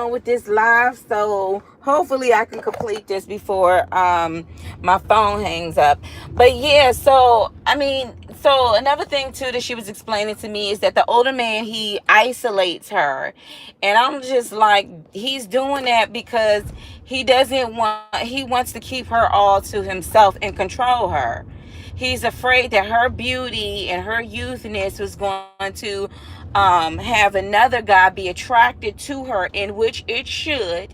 on with this live, so hopefully I can complete this before my phone hangs up. But yeah, so I mean, so another thing too that she was explaining to me is that the older man, he isolates her, and I'm just like, he's doing that because he wants to keep her all to himself and control her. He's afraid that her beauty and her youthness was going to have another guy be attracted to her, in which it should,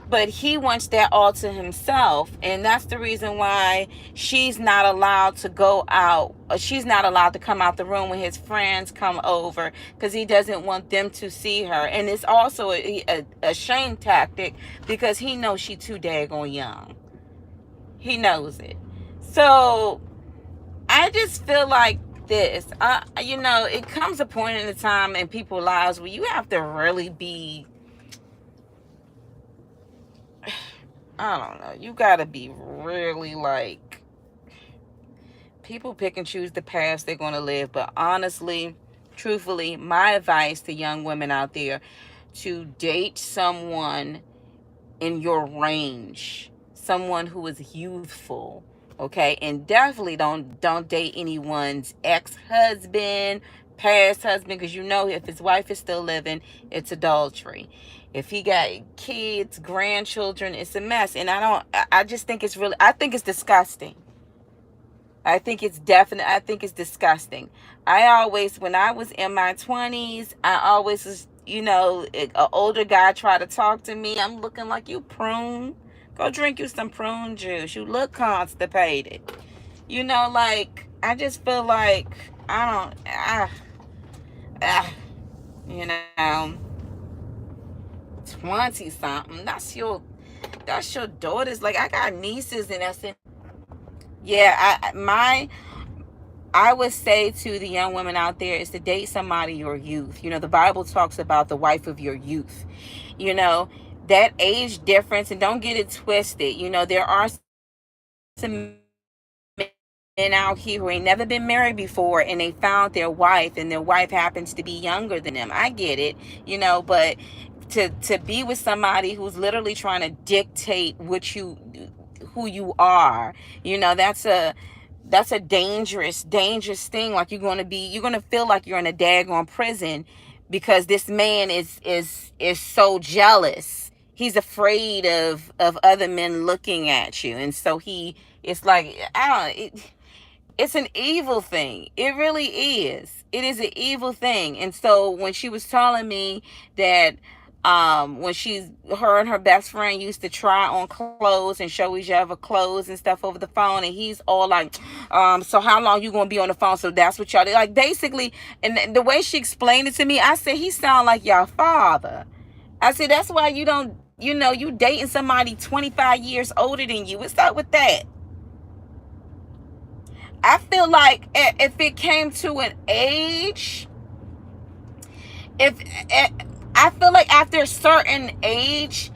but he wants that all to himself. And that's the reason why she's not allowed to go out. She's not allowed to come out the room when his friends come over, because he doesn't want them to see her. And it's also a shame tactic, because he knows she's too daggone young. He knows it. So I just feel like this. It comes a point in the time in people's lives where you have to really be, I don't know, you gotta be really like, people pick and choose the paths they're gonna live. But honestly, truthfully, my advice to young women out there, to date someone in your range, someone who is youthful, okay? And definitely don't date anyone's ex-husband, past husband, because you know if his wife is still living, it's adultery. If he got kids, grandchildren, it's a mess. And I just think it's really, I think it's disgusting. I think it's disgusting. I always, when I was in my 20s, I always was, an older guy tried to talk to me. I'm looking like, you prune. Go drink you some prune juice. You look constipated. I just feel like, I don't, you know, 20 something. That's your daughter's. Like, I got nieces and that's it. Yeah, I would say to the young women out there is to date somebody your youth. The Bible talks about the wife of your youth. You know, that age difference, and don't get it twisted. There are some men out here who ain't never been married before, and they found their wife, and their wife happens to be younger than them. I get it, but to be with somebody who's literally trying to dictate who you are, that's a dangerous thing. Like, you're gonna feel like you're in a daggone prison, because this man is so jealous. He's afraid of other men looking at you, and so it's like, it's an evil thing. It really is. It is an evil thing. And so when she was telling me that when her and her best friend used to try on clothes and show each other clothes and stuff over the phone, and he's all like, so how long you gonna be on the phone? So that's what y'all did. Like, basically, and the way she explained it to me, I said, he sound like your father. I said, that's why you don't, you dating somebody 25 years older than you. What's up with that? I feel like if it came to an age, I feel like after a certain age,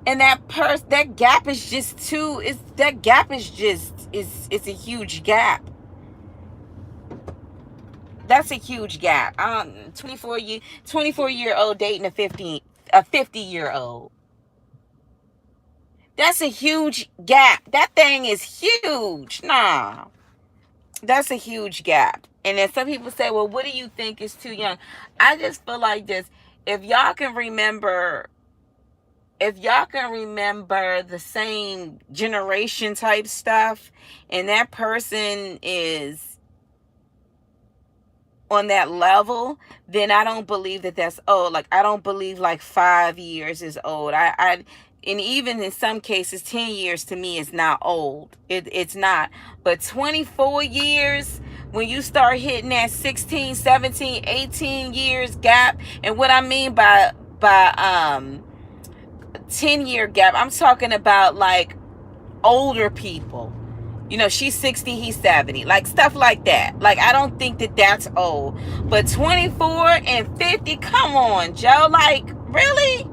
and that gap is just it's a huge gap. That's a huge gap. 24-year-old dating a 50-year-old. That's a huge gap. That thing is huge. Nah. That's a huge gap. And then some people say, well, what do you think is too young? I just feel like this. If y'all can remember the same generation type stuff, and that person is on that level, then I don't believe that's old. Like, I don't believe like 5 years is old. And even in some cases, 10 years to me is not old. It's not. But 24 years, when you start hitting that 16, 17, 18 years gap, and what I mean by 10-year gap, I'm talking about like older people. She's 60, he's 70, like stuff like that. Like, I don't think that's old. But 24 and 50, come on, Joe. Like, really?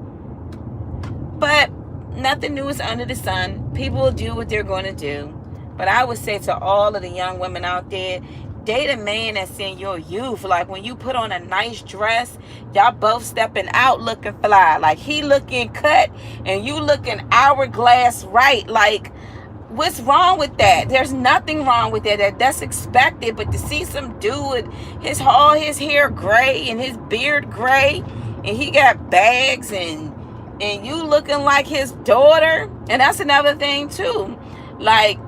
But nothing new is under the sun. People will do what they're going to do. But I would say to all of the young women out there, Date a man that's in your youth. Like when you put on a nice dress, y'all both stepping out looking fly. Like he looking cut and you looking hourglass right. Like, what's wrong with that? There's nothing wrong with that. That's expected. But to see some dude, all his hair gray and his beard gray, and he got bags, and you looking like his daughter. And that's another thing too. Like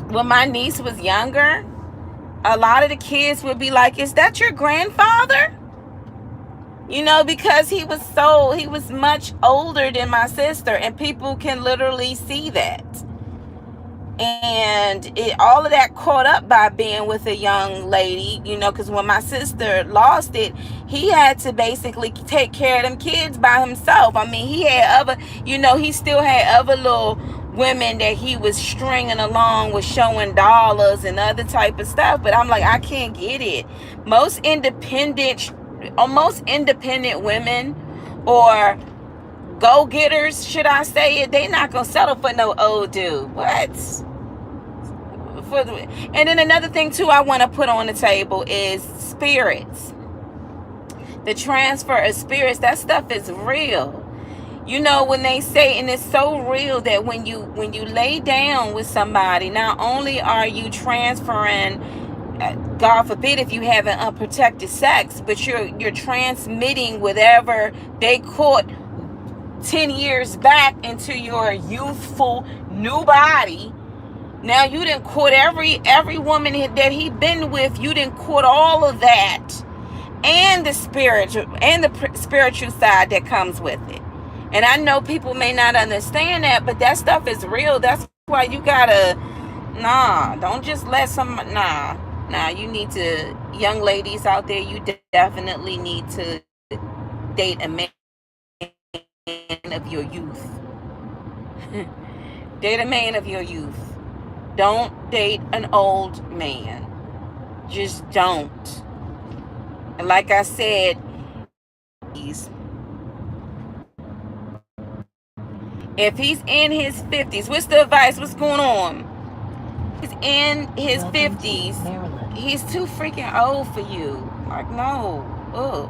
when my niece was younger, a lot of the kids would be like, "Is that your grandfather?" You know, because he was much older than my sister, and people can literally see that. And all of that caught up by being with a young lady, you know, because when my sister lost it, he had to basically take care of them kids by himself. I mean, he had other, you know, he still had other little women that he was stringing along with, showing dollars and other type of stuff. But I'm like, I can't get it. Most independent women, or go-getters, should I say it, they not gonna settle for no old dude. What? And then another thing too I want to put on the table is spirits. The transfer of spirits, that stuff is real. You know, when they say, and it's so real, that when you lay down with somebody, not only are you transferring, God forbid if you have an unprotected sex, but you're transmitting whatever they caught 10 years back into your youthful new body. Now you didn't caught every woman that he been with. You didn't caught all of that, and the spiritual side that comes with it. And I know people may not understand that, but that stuff is real. That's why you gotta, don't just let you need to, young ladies out there, you definitely need to date a man of your youth. Date a man of your youth. Don't date an old man. Just don't. And like I said, if he's in his 50s, what's the advice? What's going on? He's in his 50s. He's too freaking old for you. Like, no. Ugh.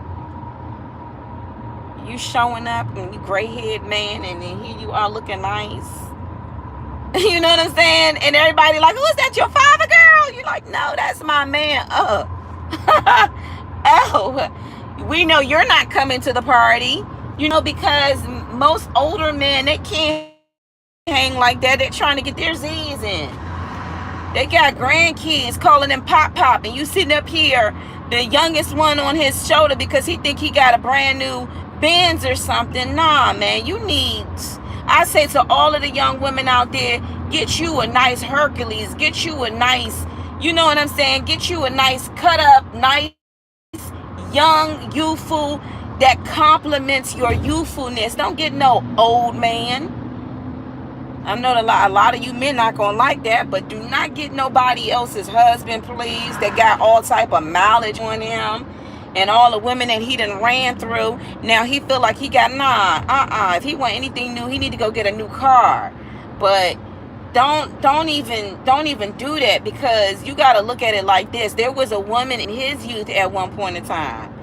You showing up and you gray-haired man, and then here you are looking nice. You know what I'm saying? And everybody like, oh, is that your father, girl? You're like, no, that's my man. Oh, we know you're not coming to the party. You know, because most older men, they can't hang like that. They're trying to get their Z's in. They got grandkids calling them pop, and you sitting up here, the youngest one on his shoulder, because he think he got a brand new Benz or something. Nah, man, I say to all of the young women out there, get you a nice Hercules, get you a nice, you know what I'm saying, get you a nice cut up, nice, young, youthful, that complements your youthfulness. Don't get no old man. I know a lot of you men not gonna like that, but do not get nobody else's husband, please, that got all type of mileage on him, and all the women that he done ran through. Now he feel like he got, if he want anything new, he need to go get a new car. But don't even do that, because you got to look at it like this. There was a woman in his youth at one point in time,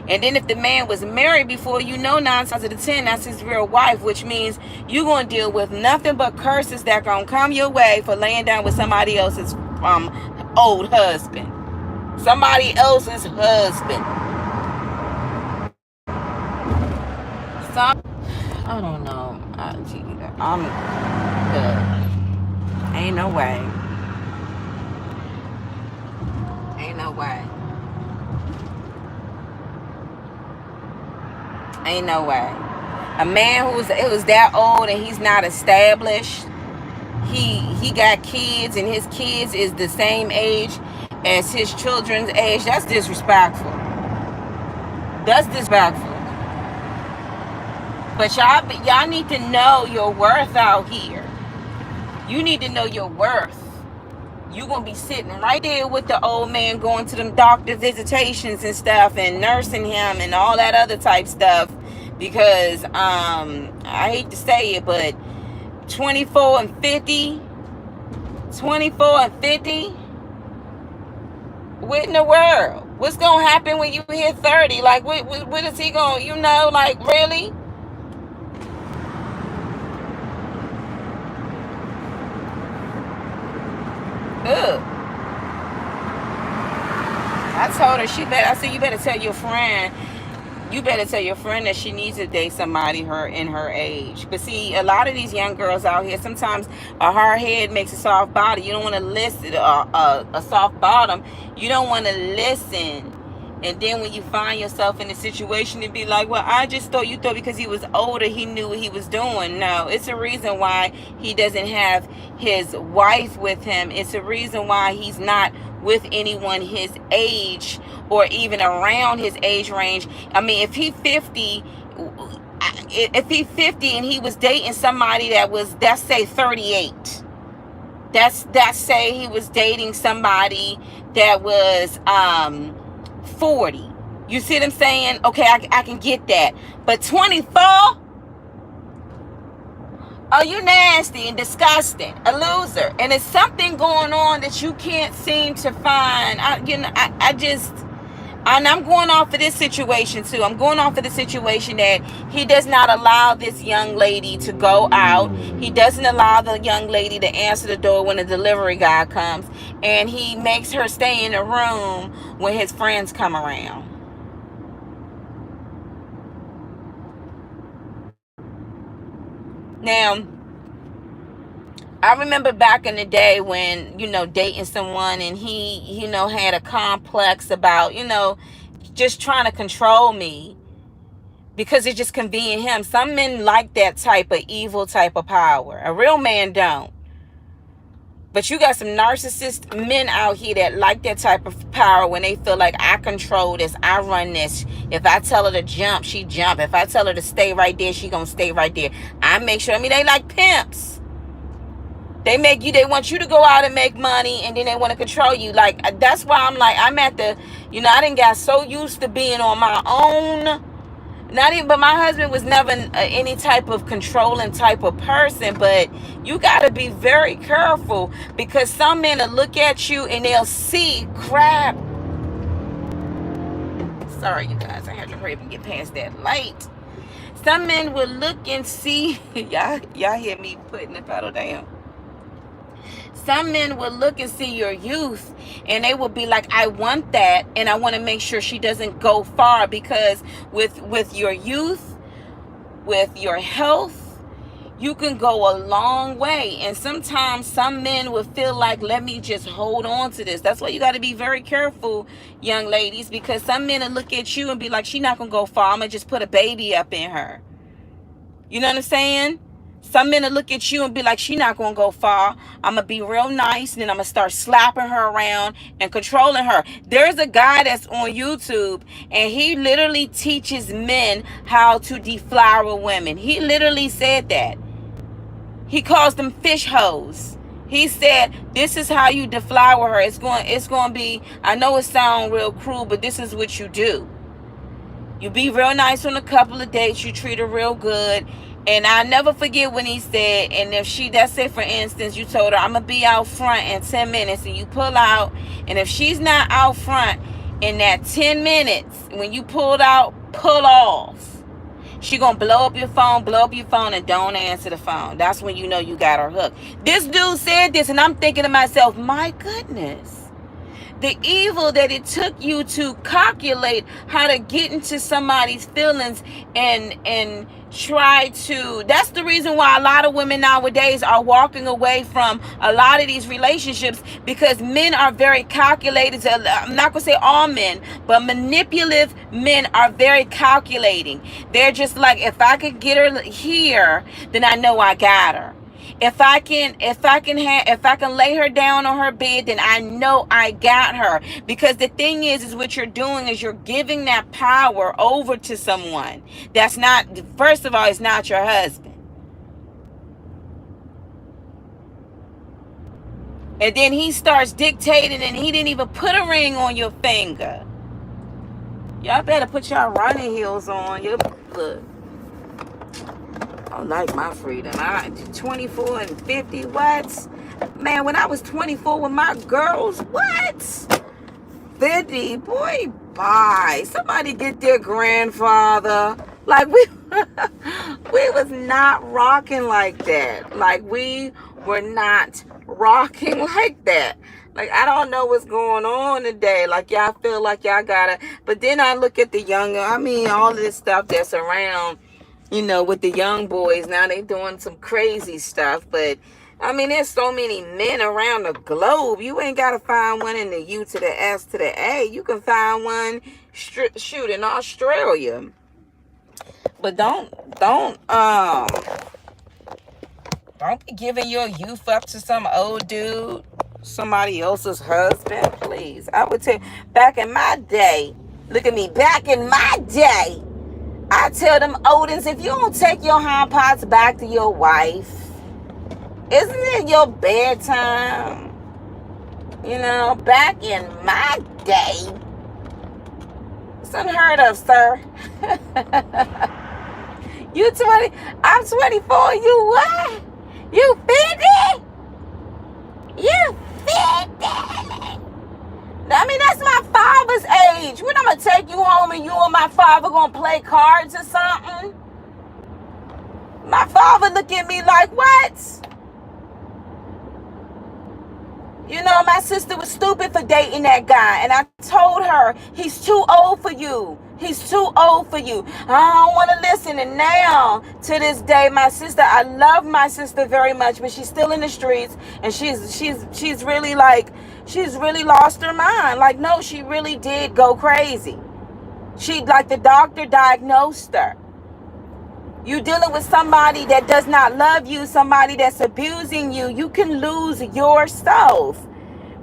and then if the man was married before, 9 times out of 10, that's his real wife, which means you're going to deal with nothing but curses that going to come your way for laying down with somebody else's old husband. Somebody else's husband. I don't know. I'm good. Ain't no way. Ain't no way. Ain't no way. A man who's that old and he's not established, he got kids, and his kids is the same age as his children's age. That's disrespectful. That's disrespectful. But y'all need to know your worth out here. You need to know your worth. You're going to be sitting right there with the old man, going to them doctor visitations and stuff, and nursing him and all that other type stuff. Because, I hate to say it, but 24 and 50, What in the world? What's gonna happen when you hit 30? Like, what is he gonna, like, really? Ugh. I told her I said, you better tell your friend. You better tell your friend that she needs to date somebody in her age. But see, a lot of these young girls out here, sometimes a hard head makes a soft body. You don't want to listen, a soft bottom. You don't want to listen. And then when you find yourself in a situation and be like, well, I just thought you thought because he was older, he knew what he was doing. No, it's a reason why he doesn't have his wife with him. It's a reason why he's not with anyone his age or even around his age range. I mean, if he's 50 and he was dating somebody that was, let's say, 38. That's say he was dating somebody that was 40. You see what I'm saying? Okay, I can get that. But 24? Oh, you nasty and disgusting. A loser. And it's something going on that you can't seem to find. And I'm going off of this situation too. I'm going off of the situation that he does not allow this young lady to go out. He doesn't allow the young lady to answer the door when the delivery guy comes. And he makes her stay in the room when his friends come around. Now, I remember back in the day when, dating someone and he, had a complex about, just trying to control me because it just convenient him. Some men like that type of evil type of power. A real man don't. But you got some narcissist men out here that like that type of power when they feel like I control this, I run this. If I tell her to jump, she jump. If I tell her to stay right there, she gonna stay right there. I make sure, they like pimps. They want you to go out and make money, and then they want to control you. Like, that's why I'm at the, I didn't got so used to being on my own. But my husband was never any type of controlling type of person. But you got to be very careful because some men will look at you and they'll see crap. Sorry, you guys, I had to hurry up and get past that light. Some men will look and see. y'all hear me putting the pedal down. Some men will look and see your youth and they will be like, I want that, and I want to make sure she doesn't go far, because with your youth, with your health, you can go a long way. And sometimes some men will feel like, let me just hold on to this. That's why you got to be very careful, young ladies, because some men will look at you and be like, she's not going to go far. I'm going to just put a baby up in her. You know what I'm saying? Some men will look at you and be like, she's not going to go far. I'm going to be real nice, and then I'm going to start slapping her around and controlling her. There's a guy that's on YouTube, and he literally teaches men how to deflower women. He literally said that. He calls them fish hoes. He said, this is how you deflower her. It's going to be, I know it sounds real cruel, but this is what you do. You be real nice on a couple of dates. You treat her real good. And I never forget when he said, and if that's it, for instance, you told her, I'm going to be out front in 10 minutes, and you pull out, and if she's not out front in that 10 minutes, when you pulled out, pull off. She going to blow up your phone, and don't answer the phone. That's when you know you got her hooked. This dude said this, and I'm thinking to myself, my goodness. The evil that it took you to calculate how to get into somebody's feelings and try to, that's the reason why a lot of women nowadays are walking away from a lot of these relationships, because men are very calculated. I'm not going to say all men, but manipulative men are very calculating. They're just like, if I could get her here, then I know I got her. If I can lay her down on her bed, then I know I got her. Because the thing is what you're doing is you're giving that power over to someone that's not, first of all, it's not your husband. And then he starts dictating, and he didn't even put a ring on your finger. Y'all better put y'all running heels on. Look. I don't like my freedom. 24 and 50, what? Man, when I was 24 with my girls, what? 50, boy, bye. Somebody get their grandfather. Like we was not rocking like that. Like we were not rocking like that. Like I don't know what's going on today. Like y'all feel like y'all gotta. But then I look at the younger. I mean, all of this stuff that's around. With the young boys now, they doing some crazy stuff. But I mean, there's so many men around the globe. You ain't got to find one in the U to the S to the A. You can find one shoot in Australia. But don't be giving your youth up to some old dude, somebody else's husband, please. I would tell back in my day, look at me, back in my day, I tell them Odins, if you don't take your hind parts back to your wife, isn't it your bedtime? Back in my day. It's unheard of, sir. You 20, I'm 24, you what? You 50? You 50? I mean, that's my father's age. When I'm going to take you home and you and my father going to play cards or something? My father look at me like, what? My sister was stupid for dating that guy. And I told her, he's too old for you. He's too old for you. I don't want to listen. And now, to this day, my sister, I love my sister very much, but she's still in the streets. And she's really she's really lost her mind. Like, no, she really did go crazy. The doctor diagnosed her. You dealing with somebody that does not love you, somebody that's abusing you, you can lose yourself.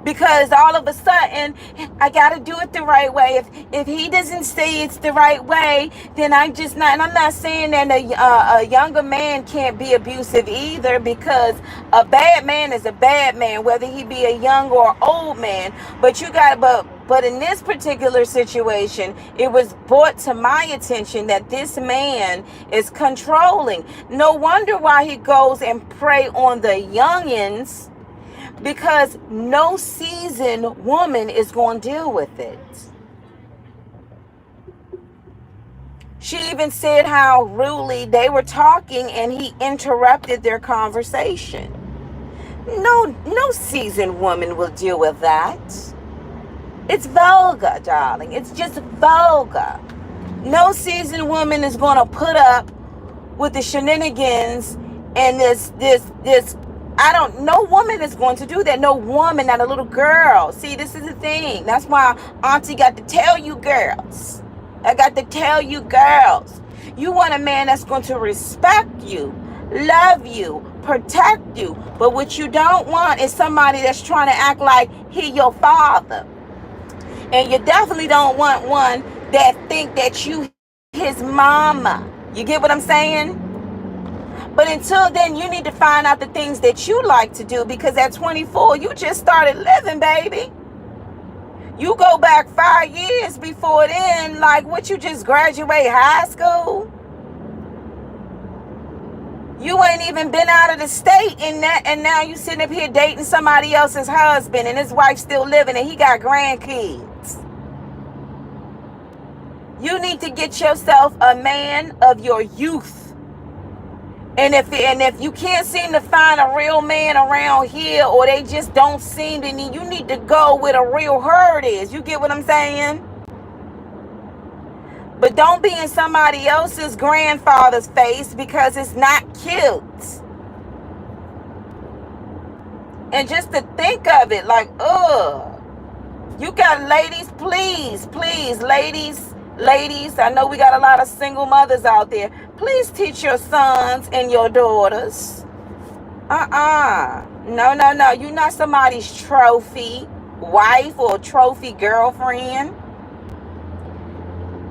Because all of a sudden, I got to do it the right way. If he doesn't say it's the right way, then I'm just not. And I'm not saying that a younger man can't be abusive either, because a bad man is a bad man, whether he be a young or old man. But in this particular situation, it was brought to my attention that this man is controlling. No wonder why he goes and prey on the youngins, because no seasoned woman is going to deal with it. She even said how rudely they were talking and he interrupted their conversation. No seasoned woman will deal with that. It's vulgar, darling. It's just vulgar. No seasoned woman is going to put up with the shenanigans and this no woman is going to do that. No woman, not a little girl. See, this is the thing. That's why Auntie got to tell you girls. I got to tell you girls. You want a man that's going to respect you, love you, protect you. But what you don't want is somebody that's trying to act like he your father. And you definitely don't want one that think that you his mama. You get what I'm saying? But until then, you need to find out the things that you like to do, because at 24, you just started living, baby. You go back 5 years before then, like what, you just graduate high school? You ain't even been out of the state in that, and now you sitting up here dating somebody else's husband and his wife still living and he got grandkids. You need to get yourself a man of your youth. And if you can't seem to find a real man around here, or they just don't seem to need, you need to go where the real herd is. You get what I'm saying? But don't be in somebody else's grandfather's face, because it's not cute. And just to think of it, like, ugh. You got ladies, please, ladies, I know we got a lot of single mothers out there. Please teach your sons and your daughters. No. You're not somebody's trophy wife or trophy girlfriend.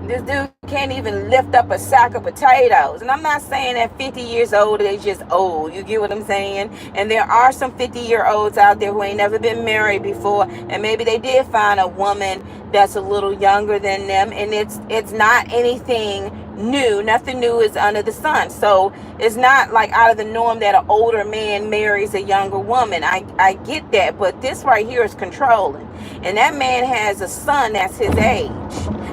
This dude can't even lift up a sack of potatoes. And I'm not saying that 50 years old is just old. You get what I'm saying? And there are some 50-year-olds out there who ain't never been married before. And maybe they did find a woman that's a little younger than them. And it's not anything new. Nothing new is under the sun. So it's not like out of the norm that an older man marries a younger woman. I get that. But this right here is controlling. And that man has a son that's his age.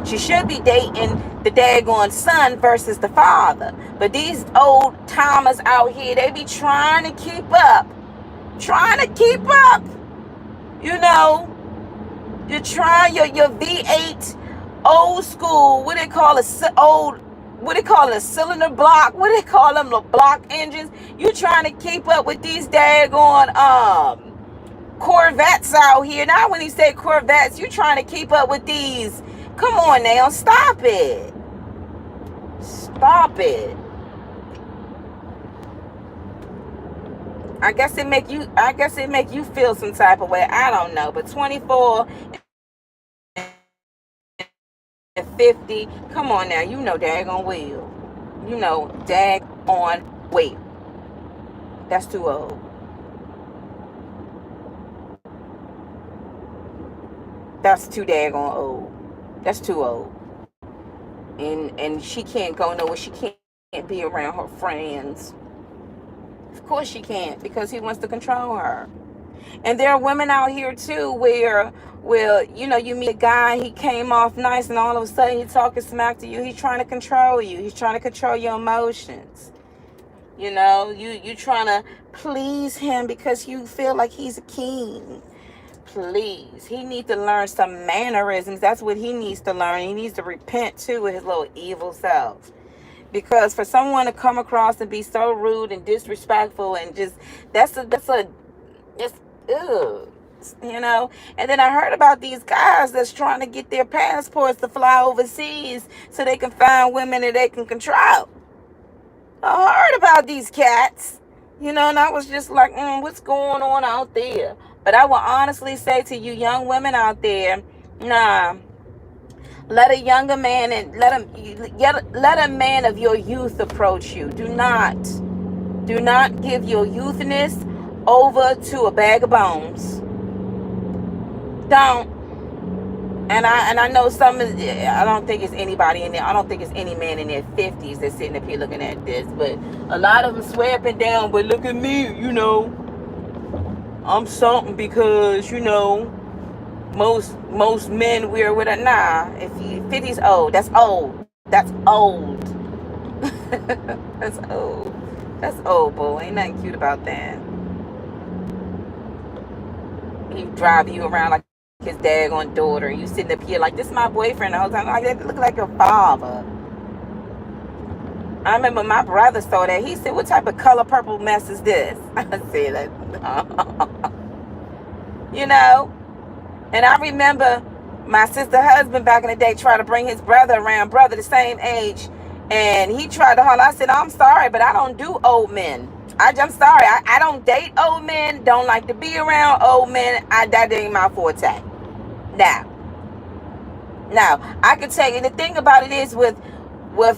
She should be dating the daggone son versus the father. But these old timers out here, they be trying to keep up. Trying to keep up. You know, you're trying your V8 old school, what they call a cylinder block? What they call them, the block engines? You trying to keep up with these daggone Corvettes out here. Now when he say Corvettes, you trying to keep up with these. Come on now, stop it. Stop it. I guess it make you feel some type of way. I don't know. But 24 and 50, come on now, you know daggone well. You know daggone well. That's too old. That's too daggone old. That's too old. And she can't go nowhere. She can't be around her friends. Of course she can't, because he wants to control her. And there are women out here too where you know, you meet a guy, he came off nice, and all of a sudden he's talking smack to you. He's trying to control you. He's trying to control your emotions. You know, you trying to please him because you feel like he's a king. Please, he needs to learn some mannerisms. That's what he needs to learn. He needs to repent too with his little evil self. Because for someone to come across and be so rude and disrespectful and just that's ugh, you know. And then I heard about these guys that's trying to get their passports to fly overseas so they can find women that they can control. I heard about these cats, you know, and I was just like, what's going on out there? But I will honestly say to you young women out there, nah, let a younger man and let a man of your youth approach you. Do not give your youthness over to a bag of bones. Don't. And I know I don't think it's anybody in there. I don't think it's any man in their 50s that's sitting up here looking at this. But a lot of them swear up and down, but look at me, you know. I'm something because, you know, most men wear with a if you 50's old, that's old. That's old. That's old. That's old, boy. Ain't nothing cute about that. He drive you around like his daggone daughter. You sitting up here like, this is my boyfriend the whole time. Like, that look like your father. I remember my brother saw that. He said, what type of color purple mess is this? I said, you know. And I remember my sister husband back in the day tried to bring his brother around, brother the same age. And he tried to holler. I said, I'm sorry, but I don't do old men. I'm sorry. I don't date old men. Don't like to be around old men. That ain't my forte. Now, I can tell you, the thing about it is with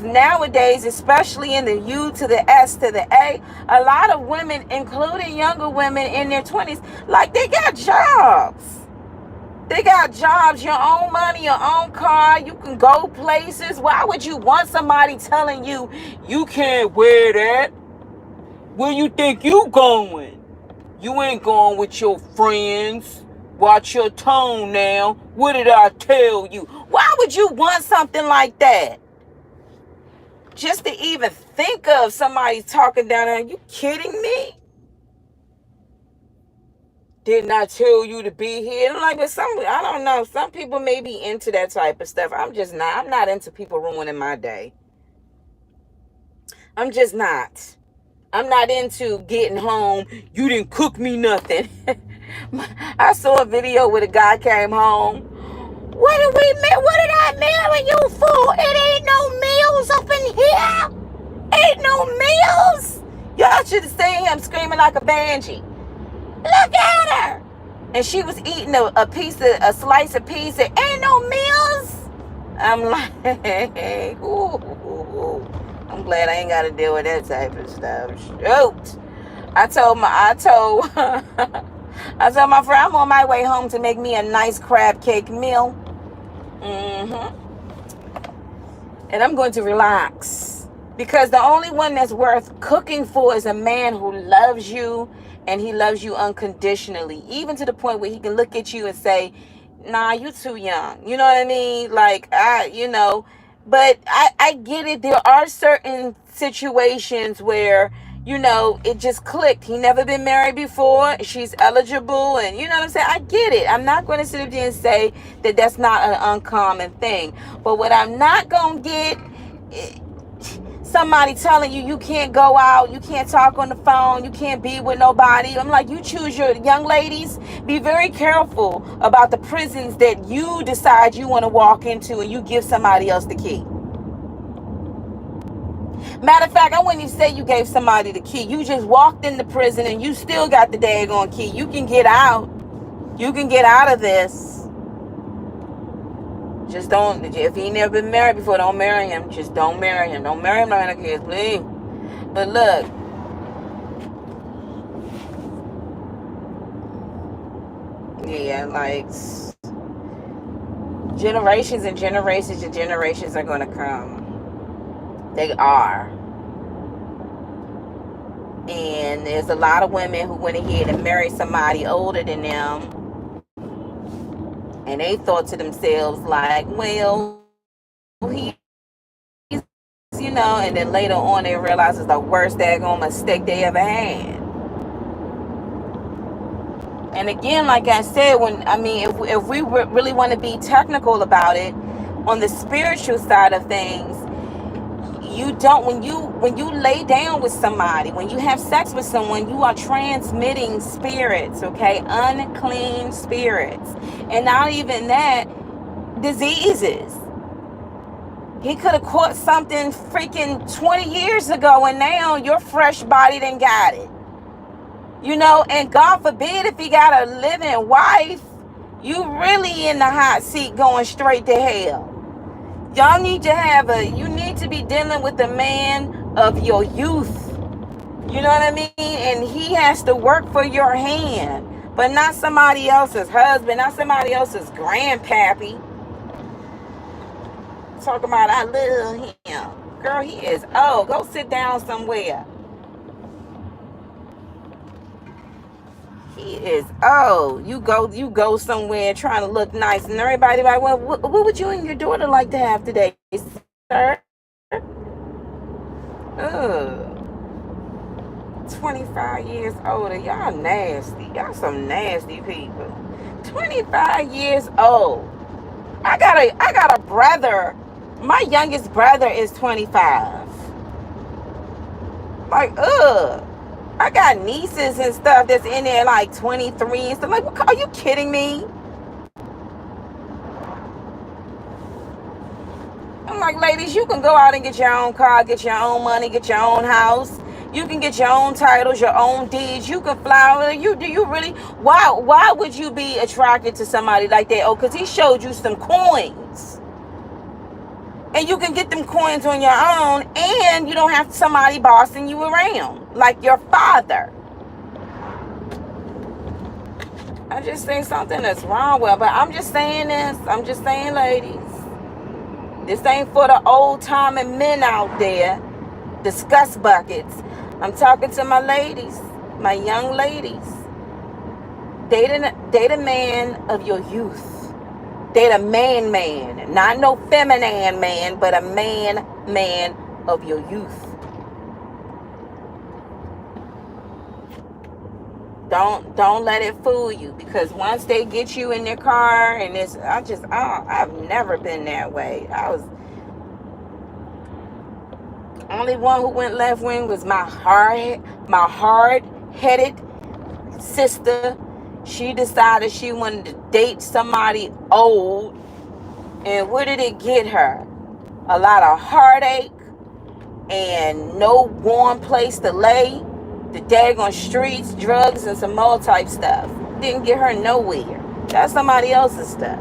nowadays, especially in the U to the S to the A, a lot of women, including younger women in their 20s, like they got jobs. They got jobs, your own money, your own car. You can go places. Why would you want somebody telling you, you can't wear that? Where you think you going? You ain't going with your friends. Watch your tone now. What did I tell you? Why would you want something like that? Just to even think of somebody talking down there. Are you kidding me? Didn't I tell you to be here? I'm like, but I don't know. Some people may be into that type of stuff. I'm just not. I'm not into people ruining my day. I'm just not. I'm not into getting home. You didn't cook me nothing. I saw a video where the guy came home. What did I marry you for? It ain't no meals up in here. Ain't no meals. Y'all should have seen him screaming like a banshee. Look at her. And she was eating a slice of pizza. Ain't no meals. I'm like, ooh, I'm glad I ain't got to deal with that type of stuff. Shoot. I told I told my friend I'm on my way home to make me a nice crab cake meal. Mm-hmm. And I'm going to relax. Because the only one that's worth cooking for is a man who loves you, and he loves you unconditionally. Even to the point where he can look at you and say, nah, you too young. You know what I mean? Like, but I get it. There are certain situations where, it just clicked. He never been married before. She's eligible. And you know what I'm saying? I get it. I'm not going to sit up there and say that that's not an uncommon thing. But what I'm not going to get, somebody telling you can't go out, you can't talk on the phone, you can't be with nobody. I'm like, you choose your young ladies. Be very careful about the prisons that you decide you want to walk into and you give somebody else the key. Matter of fact, I wouldn't even say you gave somebody the key. You just walked in the prison and you still got the daggone key. You can get out. You can get out of this. Just don't, if he never been married before, don't marry him. Just don't marry him. Don't marry him, no kids, please. But look, yeah, like, generations and generations and generations are going to come. They are. And there's a lot of women who went ahead and married somebody older than them. And they thought to themselves, like, well, he's, and then later on they realize it's the worst daggone mistake they ever had. And again, like I said, if we really want to be technical about it, on the spiritual side of things, you don't, when you lay down with somebody, when you have sex with someone, you are transmitting spirits, okay? Unclean spirits. And not even that, diseases. He could have caught something freaking 20 years ago, and now your fresh body done got it. And God forbid if he got a living wife, you really in the hot seat going straight to hell. Y'all need to you need to be dealing with the man of your youth. You know what I mean? And he has to work for your hand, but not somebody else's husband, not somebody else's grandpappy. Talk about I love him. Girl, he is old. Go sit down somewhere. He is old. You go somewhere trying to look nice, and everybody like, well, what would you and your daughter like to have today, sir? 25 years older. Y'all nasty. Y'all some nasty people. 25 years old. I got a brother. My youngest brother is 25. Like, I got nieces and stuff that's in there like 23 and stuff. Like, are you kidding me? I'm like, ladies, you can go out and get your own car, get your own money, get your own house. You can get your own titles, your own deeds. You can fly. Do you really? Why would you be attracted to somebody like that? Oh, because he showed you some coins. And you can get them coins on your own, and you don't have somebody bossing you around like your father. I just think something that's wrong with, but I'm just saying this. I'm just saying, ladies, this ain't for the old-timing men out there, discuss buckets. I'm talking to my ladies, my young ladies. Date a man of your youth. Date a man, not no feminine man, but a man of your youth. Don't let it fool you, because once they get you in their car and I've never been that way. I was only one who went left wing was my hard-headed sister. She decided she wanted to date somebody old. And what did it get her? A lot of heartache and no warm place to lay. The daggone streets, drugs, and some more type stuff. Didn't get her nowhere. That's somebody else's stuff.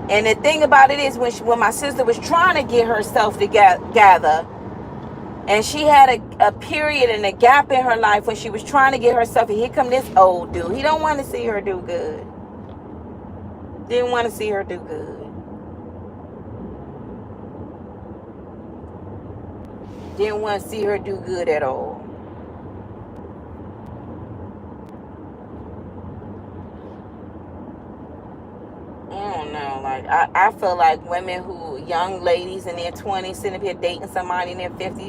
And the thing about it is, when my sister was trying to get herself together, and she had a period and a gap in her life when she was trying to get herself, and here come this old dude. He don't want to see her do good. Didn't want to see her do good. Didn't want to see her do good at all. I don't know. Like, I feel like women who, young ladies in their 20s, sitting up here dating somebody in their 50s,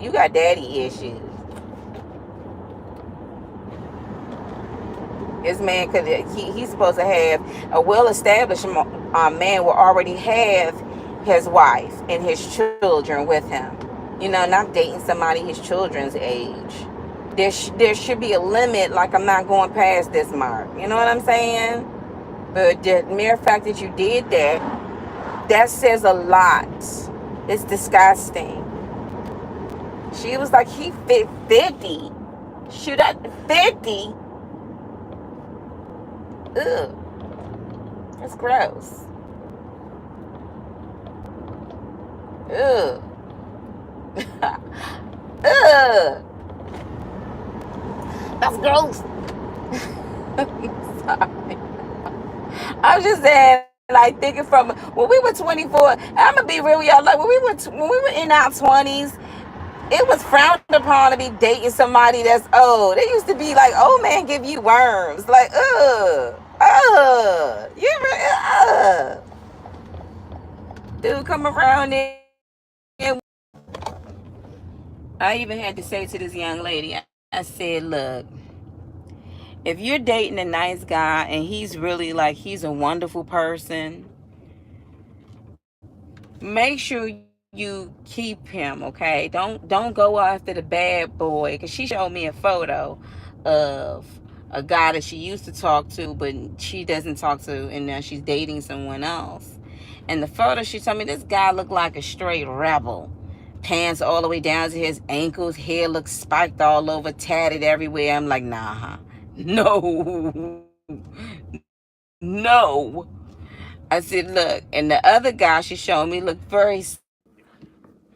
you got daddy issues. This man he's supposed to have a well-established man will already have his wife and his children with him. Not dating somebody his children's age. There should be a limit. Like, I'm not going past this mark. You know what I'm saying? But the mere fact that you did that says a lot. It's disgusting. She was like, he fit 50. Shoot at 50. Ugh. That's gross. Ugh. Ugh. That's gross. Sorry. I was just saying, like, thinking from when we were 24. I'm gonna be real with y'all. Like, when we were in our 20s, it was frowned upon to be dating somebody that's old. It used to be like, "Oh man, give you worms." Like, you ever, dude, come around there. I even had to say to this young lady, I said, "Look, if you're dating a nice guy and he's really like, he's a wonderful person, make sure you keep him, okay? Don't go after the bad boy." Because she showed me a photo of a guy that she used to talk to, but she doesn't talk to, and now she's dating someone else. And the photo, she told me this guy looked like a straight rebel. Pants all the way down to his ankles, hair looks spiked all over, tatted everywhere. I'm like, nah, no, no. I said, look, and the other guy she showed me looked very.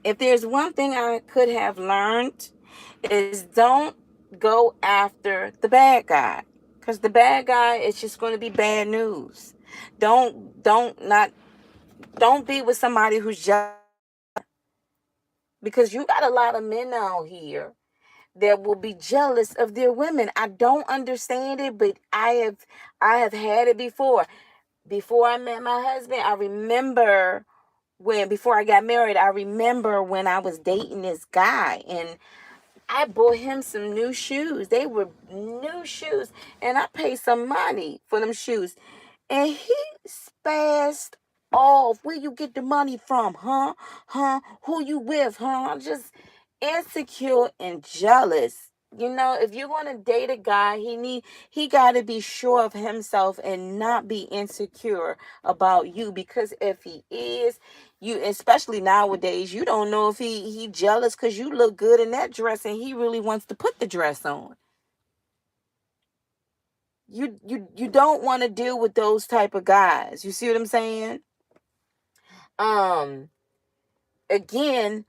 If there's one thing I could have learned, is don't go after the bad guy, because the bad guy is just going to be bad news. Don't be with somebody who's just, because you got a lot of men out here that will be jealous of their women. I don't understand it, but I have had it before. Before I met my husband, I remember before I got married, I remember when I was dating this guy, and I bought him some new shoes. They were new shoes, and I paid some money for them shoes. And he spazzed off. Where you get the money from, huh? Huh? Who you with, huh? Just insecure and jealous. If you're gonna date a guy, he gotta be sure of himself and not be insecure about you. Because if he is, you, especially nowadays, you don't know if he jealous because you look good in that dress and he really wants to put the dress on. You don't want to deal with those type of guys. You see what I'm saying? Um, Again,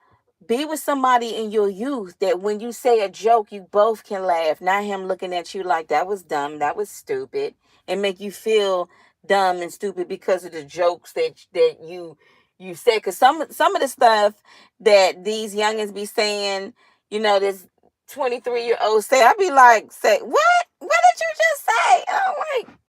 be with somebody in your youth that when you say a joke, you both can laugh. Not him looking at you like that was dumb, that was stupid, and make you feel dumb and stupid because of the jokes that you said. Because some of the stuff that these youngins be saying, this 23-year-old say, I be like, say what? What did you just say? And I'm like,